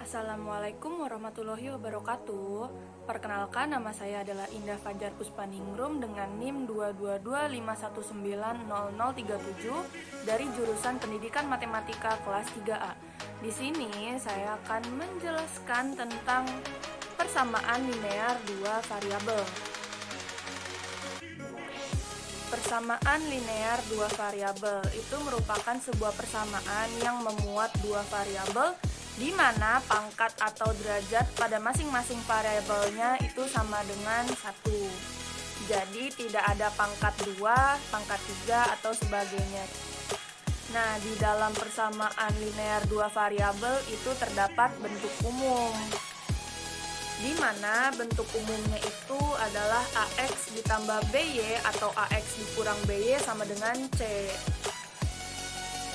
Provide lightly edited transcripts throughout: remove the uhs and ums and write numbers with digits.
Assalamualaikum warahmatullahi wabarakatuh. Perkenalkan, nama saya adalah Indah Fajar Puspaningrum dengan NIM 22251900037 dari jurusan Pendidikan Matematika kelas 3A. Di sini saya akan menjelaskan tentang persamaan linear dua variabel. Persamaan linear dua variabel itu merupakan sebuah persamaan yang memuat dua variabel di mana pangkat atau derajat pada masing-masing variabelnya itu sama dengan 1. Jadi tidak ada pangkat 2, pangkat 3, atau sebagainya. Nah, di dalam persamaan linear dua variabel itu terdapat bentuk umum, di mana bentuk umumnya itu adalah AX ditambah BY atau AX dikurang BY sama dengan C.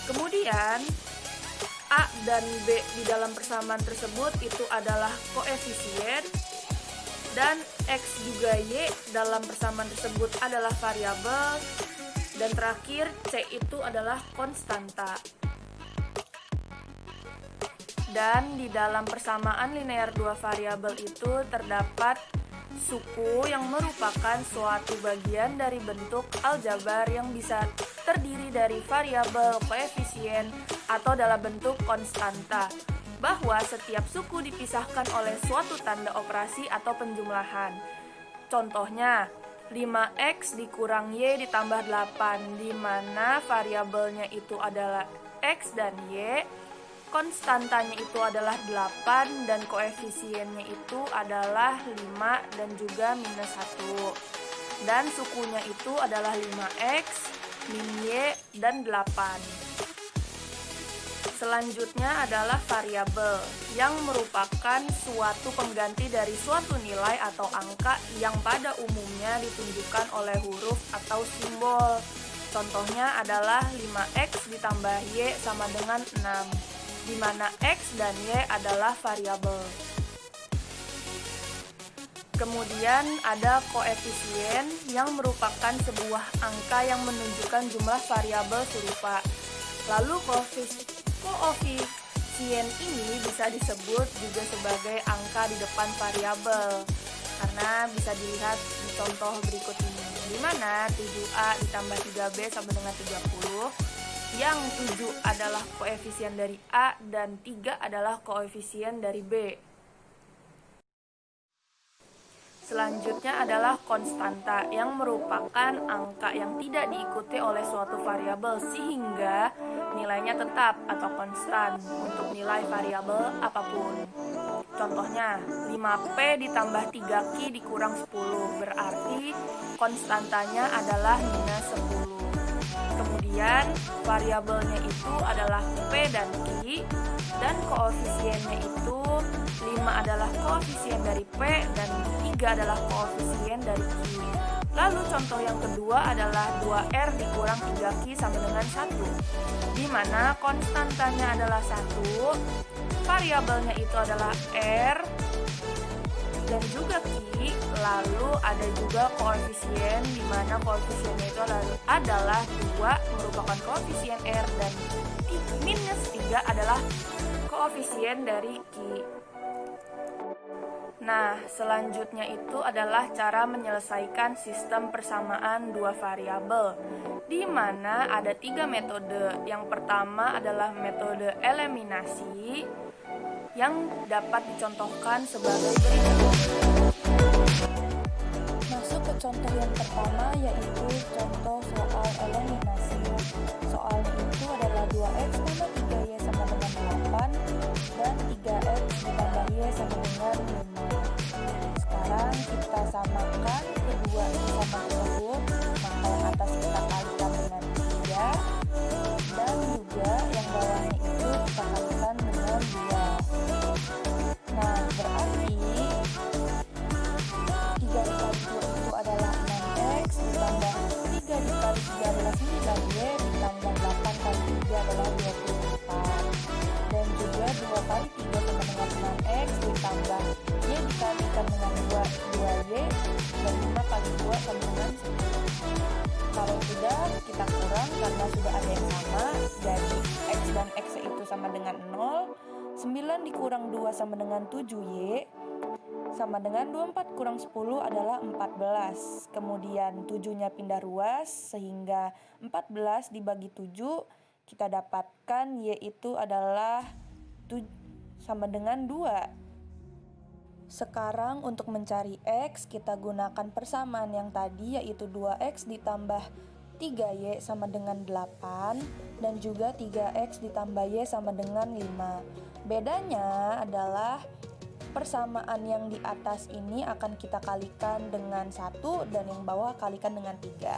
Kemudian A dan B di dalam persamaan tersebut itu adalah koefisien, dan X juga Y dalam persamaan tersebut adalah variabel, dan terakhir C itu adalah konstanta. Dan di dalam persamaan linear dua variabel itu terdapat suku yang merupakan suatu bagian dari bentuk aljabar yang bisa terdiri dari variabel, koefisien, atau dalam bentuk konstanta, bahwa setiap suku dipisahkan oleh suatu tanda operasi atau penjumlahan. Contohnya, 5X dikurang Y ditambah 8, di mana variabelnya itu adalah X dan Y, konstantanya itu adalah 8, dan koefisiennya itu adalah 5 dan juga minus 1. Dan sukunya itu adalah 5X, min Y, dan 8. Selanjutnya adalah variabel, yang merupakan suatu pengganti dari suatu nilai atau angka yang pada umumnya ditunjukkan oleh huruf atau simbol. Contohnya adalah 5X ditambah Y sama dengan 6, di mana X dan Y adalah variabel. Kemudian ada koefisien, yang merupakan sebuah angka yang menunjukkan jumlah variabel serupa. Lalu koefisien ini bisa disebut juga sebagai angka di depan variabel, karena bisa dilihat di contoh berikut ini, di mana 7A ditambah 3B sama dengan 30, yang 7 adalah koefisien dari A dan 3 adalah koefisien dari B. Selanjutnya adalah konstanta, yang merupakan angka yang tidak diikuti oleh suatu variabel sehingga nilainya tetap atau konstan untuk nilai variabel apapun. Contohnya, 5P ditambah 3Q dikurang 10, berarti konstantanya adalah minus 10. Kemudian variabelnya itu adalah P dan Q, dan koefisiennya itu 5 adalah koefisien dari P dan 3 adalah koefisien dari Q. Lalu contoh yang kedua adalah 2R dikurang 3Q sama dengan 1, di mana konstantanya adalah 1, variabelnya itu adalah R dan juga Q, lalu ada juga koefisien, di mana koefisiennya itu adalah 2 merupakan koefisien R, dan minus 3 adalah koefisien dari Q. Nah, selanjutnya itu adalah cara menyelesaikan sistem persamaan dua variabel, di mana ada 3 metode. Yang pertama adalah metode eliminasi, yang dapat dicontohkan sebagai berikut. Masuk ke contoh yang pertama, yaitu contoh soal eliminasi. Soalnya itu adalah 2X tambah 3Y sama dengan 8, dan 3X ditambah Y sama dengan 5. Sekarang kita samakan kedua sama tersebut, maka yang atas kita kalikan dengan 3, dan juga yang bawahnya itu kita kalikan dengan 2. Nah, berarti 3 dikali 2 itu adalah 6X, ditambah 3 dikali 3 adalah 9Y, ditambah 8 kali 3 adalah 24. Dan juga 2 kali 3 sama dengan 6X, ditambah Y dikalikan dengan 2Y, dan 5 kali 2 sama dengan 10. Kalau sudah, kita kurang karena sudah ada yang sama, jadi X dan X itu sama dengan 0. 9 dikurang 2 sama dengan 7Y, sama dengan 24 kurang 10 adalah 14. Kemudian 7-nya pindah ruas, sehingga 14 dibagi 7, kita dapatkan Y itu adalah sama dengan 2. Sekarang untuk mencari X, kita gunakan persamaan yang tadi, yaitu 2X ditambah 3Y sama dengan 8, dan juga 3X ditambah Y sama dengan 5. Bedanya adalah persamaan yang di atas ini akan kita kalikan dengan 1 dan yang bawah kalikan dengan 3.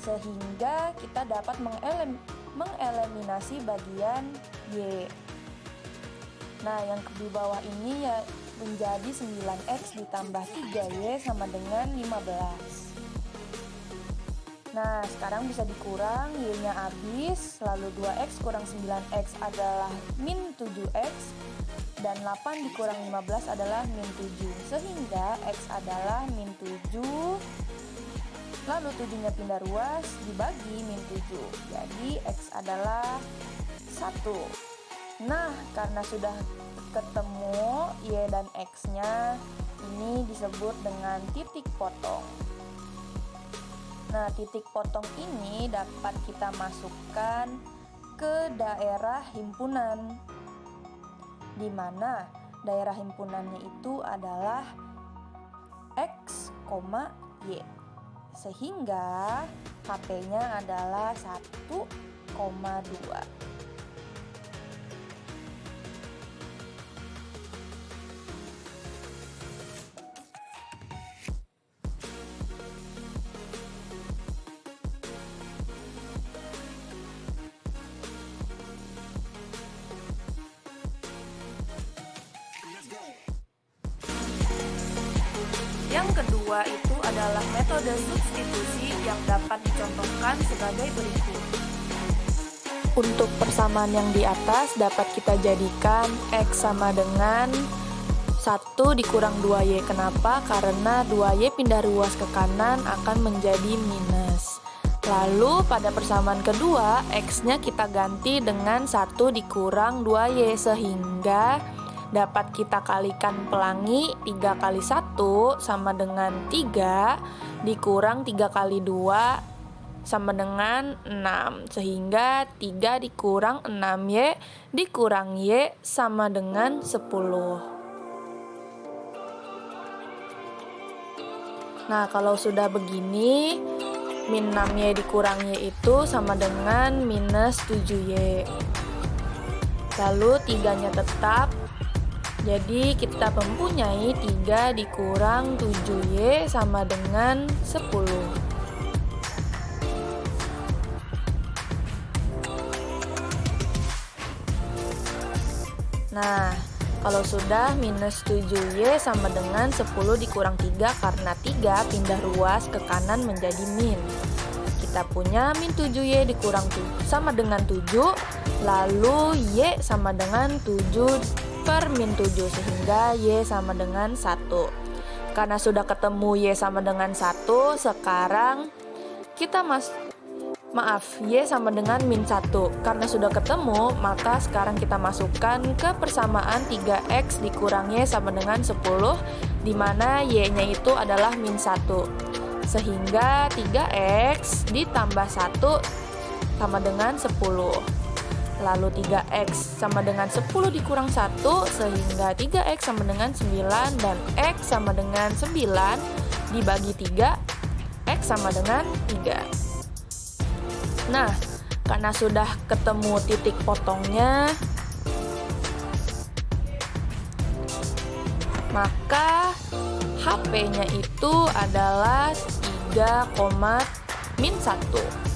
Sehingga kita dapat mengeliminasi bagian Y. Nah, yang di bawah ini ya menjadi 9X ditambah 3Y sama dengan 15. Nah, sekarang bisa dikurang, Y-nya habis, lalu 2X kurang 9X adalah min 7X, dan 8 dikurang 15 adalah min 7, sehingga X adalah min 7, lalu 7-nya pindah ruas, dibagi min 7, jadi X adalah 1. Nah, karena sudah ketemu Y dan X-nya, ini disebut dengan titik potong. Nah, titik potong ini dapat kita masukkan ke daerah himpunan, di mana daerah himpunannya itu adalah X, Y. Sehingga HP-nya adalah 1,2. Yang kedua itu adalah metode substitusi yang dapat dicontohkan sebagai berikut. Untuk persamaan yang di atas dapat kita jadikan X sama dengan 1 dikurang 2Y. Kenapa? Karena 2Y pindah ruas ke kanan akan menjadi minus. Lalu pada persamaan kedua, X-nya kita ganti dengan 1 dikurang 2Y, sehingga dapat kita kalikan pelangi 3 kali 1 sama dengan 3, dikurang 3 kali 2 sama dengan 6, sehingga 3 dikurang 6Y dikurang Y sama dengan 10. Nah, kalau sudah begini, min 6Y dikurang Y itu sama dengan minus 7Y. Lalu 3-nya tetap, jadi kita mempunyai 3 dikurang 7Y sama dengan 10. Nah, kalau sudah minus 7Y sama dengan 10 dikurang 3, karena 3 pindah ruas ke kanan menjadi min. Kita punya min 7Y dikurang sama dengan 7, lalu Y sama dengan 7 per min 7, sehingga Y sama dengan 1. Karena sudah ketemu Y sama dengan 1, sekarang kita Y sama dengan min 1. Karena sudah ketemu, maka sekarang kita masukkan ke persamaan 3X dikurang Y sama dengan 10, di mana Y-nya itu adalah min 1. Sehingga 3X ditambah 1 sama dengan 10. Lalu 3X sama dengan 10 dikurang 1, sehingga 3X sama dengan 9, dan X sama dengan 9 dibagi 3, X sama dengan 3. Nah, karena sudah ketemu titik potongnya, maka HP-nya itu adalah 3,-1.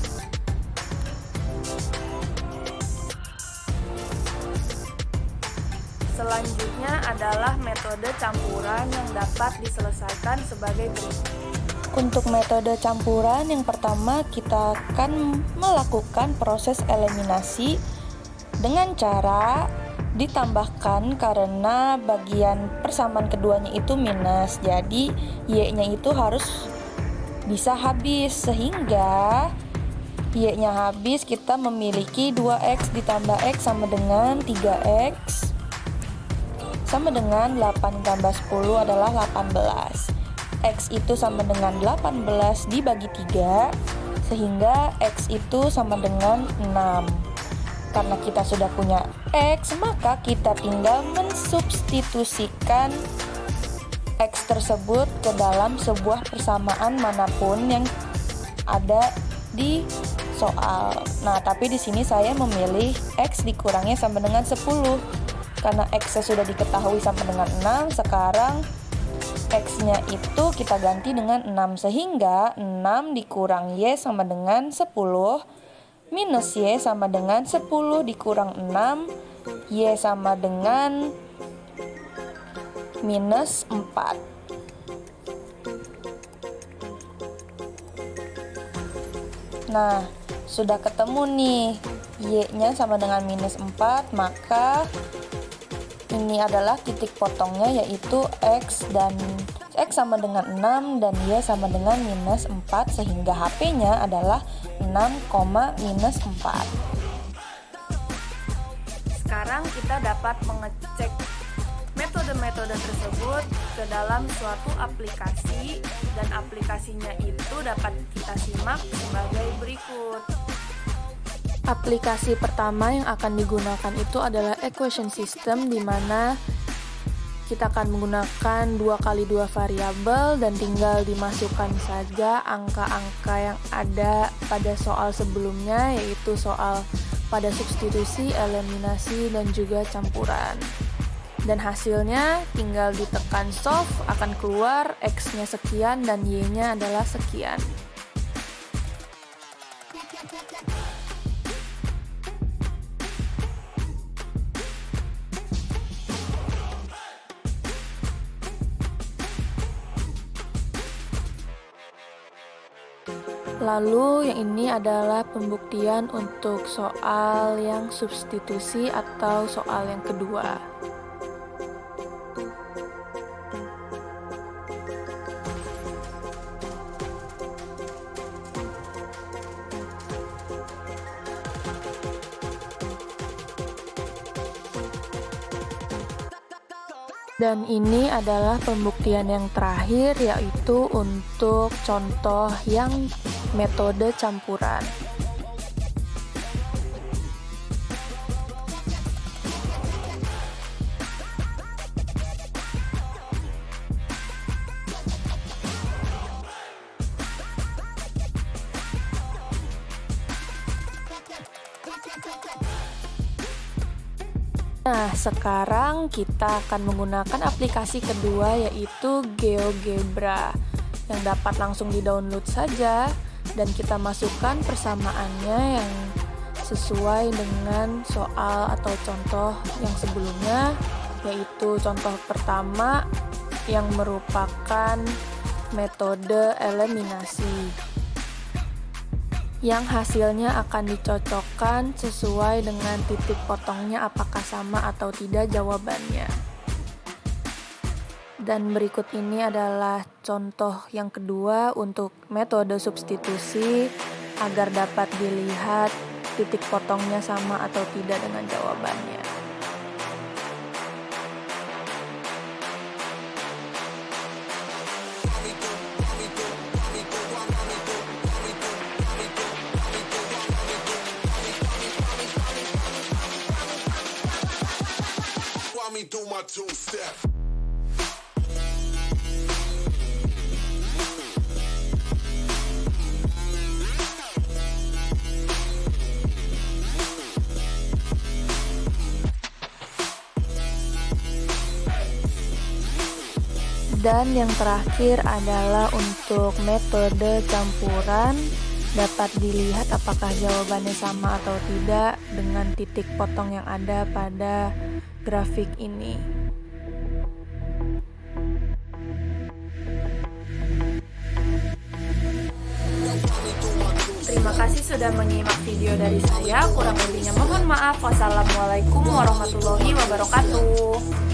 Selanjutnya adalah metode campuran yang dapat diselesaikan sebagai berikut. Untuk metode campuran, yang pertama kita akan melakukan proses eliminasi dengan cara ditambahkan, karena bagian persamaan keduanya itu minus, jadi Y-nya itu harus bisa habis, sehingga Y-nya habis, kita memiliki 2X ditambah X sama dengan 3X, sama dengan 8 tambah 10 adalah 18. X itu sama dengan 18 dibagi 3, sehingga X itu sama dengan 6. Karena kita sudah punya X, maka kita tinggal mensubstitusikan X tersebut ke dalam sebuah persamaan manapun yang ada di soal. Nah, tapi di sini saya memilih X dikurangnya sama dengan 10. Karena X sudah diketahui sama dengan 6, sekarang X-nya itu kita ganti dengan 6. Sehingga 6 dikurang Y sama dengan 10, minus Y sama dengan 10 dikurang 6, Y sama dengan minus 4. Nah, sudah ketemu nih, Y-nya sama dengan minus 4, maka ini adalah titik potongnya, yaitu X sama dengan 6 dan Y sama dengan minus 4, sehingga HP-nya adalah 6, minus 4. Sekarang kita dapat mengecek metode-metode tersebut ke dalam suatu aplikasi, dan aplikasinya itu dapat kita simak sebagai berikut. Aplikasi pertama yang akan digunakan itu adalah equation system, di mana kita akan menggunakan 2x2 variabel dan tinggal dimasukkan saja angka-angka yang ada pada soal sebelumnya, yaitu soal pada substitusi, eliminasi, dan juga campuran. Dan hasilnya tinggal ditekan solve, akan keluar X-nya sekian dan Y-nya adalah sekian. Lalu yang ini adalah pembuktian untuk soal yang substitusi atau soal yang kedua. Dan ini adalah pembuktian yang terakhir, yaitu untuk contoh yang metode campuran. Nah, sekarang kita akan menggunakan aplikasi kedua, yaitu GeoGebra, yang dapat langsung di-download saja, dan kita masukkan persamaannya yang sesuai dengan soal atau contoh yang sebelumnya, yaitu contoh pertama yang merupakan metode eliminasi, yang hasilnya akan dicocokkan sesuai dengan titik potongnya apakah sama atau tidak jawabannya. Dan berikut ini adalah contoh yang kedua untuk metode substitusi agar dapat dilihat titik potongnya sama atau tidak dengan jawabannya. Do my two-step. Dan yang terakhir adalah untuk metode campuran, dapat dilihat apakah jawabannya sama atau tidak dengan titik potong yang ada pada grafik ini. Terima kasih sudah menyimak video dari saya. Kurang lebihnya mohon maaf. Wassalamualaikum warahmatullahi wabarakatuh.